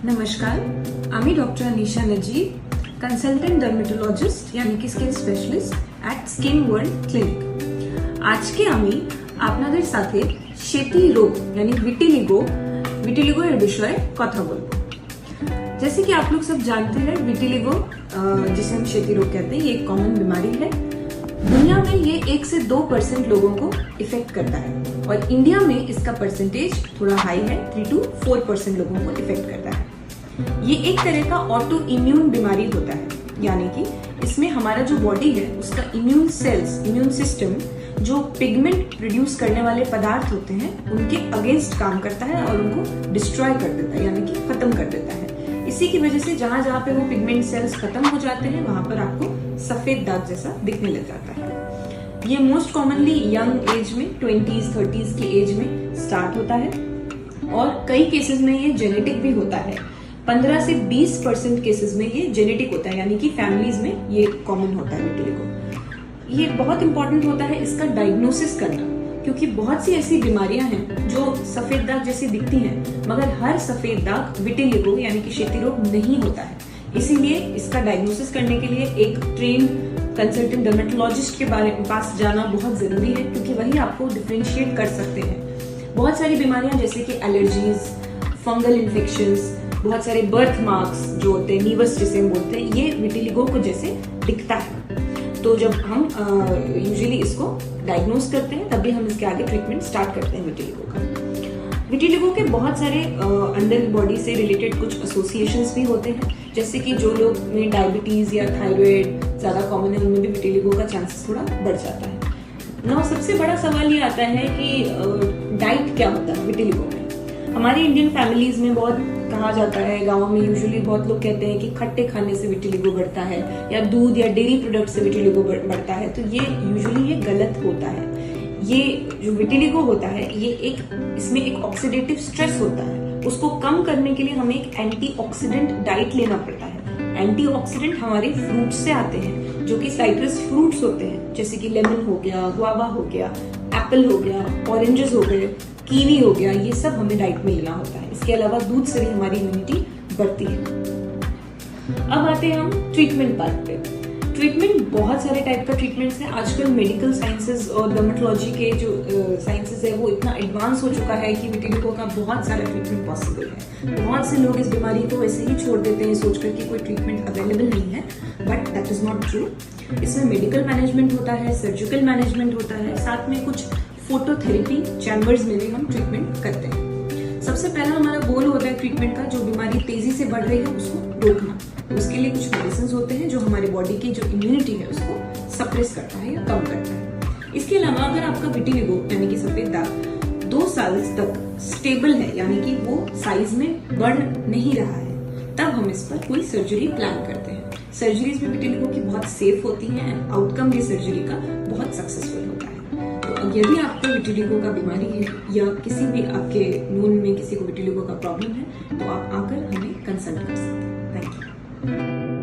नमस्कार, আমি ডক্টর আনিশা নাজির, कंसल्टेंट ডার্মেটোলজিস্ট यानी कि skin specialist at skin world clinic. আজকে আমি আপনাদের সাথে সেতি रोग यानी विटिलिगो এর বিষয়ে কথা বলবো। जैसे कि आप लोग सब जानते हैं, विटिलिगो जिसे हम शेती रोग कहते हैं, ये एक कॉमन बीमारी है। दुनिया में ये 1 से 2% लोगों को इफेक्ट करता है और इंडिया में इसका परसेंटेज थोड़ा हाई है, 3 to 4% लोगों को इफेक्ट करता है। ये एक तरह का ऑटो इम्यून बीमारी होता है, यानी कि इसमें हमारा जो बॉडी है उसका इम्यून सिस्टम जो पिगमेंट प्रोड्यूस करने वाले पदार्थ होते हैं उनके अगेंस्ट काम करता है और उनको डिस्ट्रॉय कर देता है, यानी कि खत्म कर देता है। इसी की वजह से जहां जहां पे वो पिगमेंट सेल्स खत्म हो जाते हैं वहां पर आपको सफेद दाग जैसा दिखने लग जाता है। ये मोस्ट कॉमनली यंग एज में 20s 30s की एज में स्टार्ट होता है और कई केसेस में ये जेनेटिक भी होता है। 15 से 20% केसेस में ये जेनेटिक होता है, यानी कि फैमिलीज में ये कॉमन होता है विटिलिगो। ये बहुत इंपॉर्टेंट होता है इसका डायग्नोसिस करना, क्योंकि बहुत सी ऐसी बीमारियां हैं जो सफेद दाग जैसी दिखती हैं, मगर हर सफेद दाग विटिलिगो यानी कि शेती रोग नहीं होता है। इसीलिए इसका डायग्नोसिस करने के लिए एक ट्रेन कंसल्टेंट डर्मेटोलॉजिस्ट के पास जाना बहुत जरूरी है, क्योंकि वही आपको डिफरेंशिएट कर सकते हैं। बहुत सारी बीमारियां जैसे कि एलर्जीज, फंगल इन्फेक्शंस, बहुत सारे बर्थ मार्क्स जो होते हैं, नीवस जिसे हम बोलते हैं, ये विटिलिगो को जैसे दिखता है। तो जब हम यूजुअली इसको डायग्नोस करते हैं तभी हम इसके आगे ट्रीटमेंट स्टार्ट करते हैं विटिलिगो का। विटिलिगो के बहुत सारे अंडर बॉडी से रिलेटेड कुछ एसोसिएशंस भी होते हैं, जैसे कि जो लोग में डायबिटीज या थायराइड ज्यादा कॉमन है उनमें भी विटिलिगो का चांसेस थोड़ा बढ़ जाता है। ना सबसे बड़ा सवाल ये आता है कि डाइट क्या होता है विटिलिगो में। हमारी इंडियन फैमिलीज में बहुत कहा जाता है, गाँव में यूजुअली बहुत लोग कहते हैं कि खट्टे खाने से विटिलिगो बढ़ता है या दूध या डेयरी प्रोडक्ट से विटिलिगो बढ़ता है। तो ये यूजुअली ये गलत होता है। ये जो विटिलिगो होता है ये इसमें एक ऑक्सीडेटिव स्ट्रेस होता है, उसको कम करने के लिए हमें एक एंटीऑक्सीडेंट डाइट लेना पड़ता है। एंटीऑक्सीडेंट हमारे फ्रूट से आते हैं, जो कि साइट्रस फ्रूट्स होते हैं, जैसे कि लेमन हो गया, गुआवा हो गया, एप्पल हो गया, ऑरेंजेस हो गए, कीवी हो गया, ये सब हमें डाइट में लेना होता है। इसके अलावा दूध से भी हमारी इम्यूनिटी बढ़ती है। अब आते हैं हम ट्रीटमेंट पार्ट पे। ट्रीटमेंट बहुत सारे टाइप का ट्रीटमेंट्स है। आजकल मेडिकल साइंसेज और डर्मेटोलॉजी के जो साइंसेज है वो इतना एडवांस हो चुका है कि विटिलिगो का बहुत सारा ट्रीटमेंट पॉसिबल है। बहुत से लोग इस बीमारी को वैसे ही छोड़ देते हैं सोचकर कि कोई ट्रीटमेंट अवेलेबल नहीं है, but that is not true. इसमें मेडिकल मैनेजमेंट होता है, सर्जिकल मैनेजमेंट होता है, साथ में कुछ फोटोथेरेपी चैम्बर्स में भी हम ट्रीटमेंट करते हैं। सबसे पहला हमारा गोल होता है ट्रीटमेंट का, जो बीमारी तेजी से बढ़ रही है उसको रोकना। उसके लिए कुछ मेडिसिन होते हैं जो हमारे बॉडी की जो इम्यूनिटी है उसको सप्रेस करता है या कम करता है। इसके अलावा अगर आपका विटिलिगो यानी कि सफेद दाग 2 साल तक स्टेबल है, यानी कि वो साइज में बढ़ नहीं रहा है, तब हम इस पर कोई सर्जरी प्लान करते हैं। सर्जरीज में विटिलिगो की बहुत सेफ होती है एंड आउटकम भी सर्जरी का बहुत सक्सेसफुल होता है। यदि आपको विटिलिगो का बीमारी है या किसी भी आपके नोन में किसी को विटिलिगो का प्रॉब्लम है तो आप आकर हमें कंसल्ट कर सकते हैं। Thank you.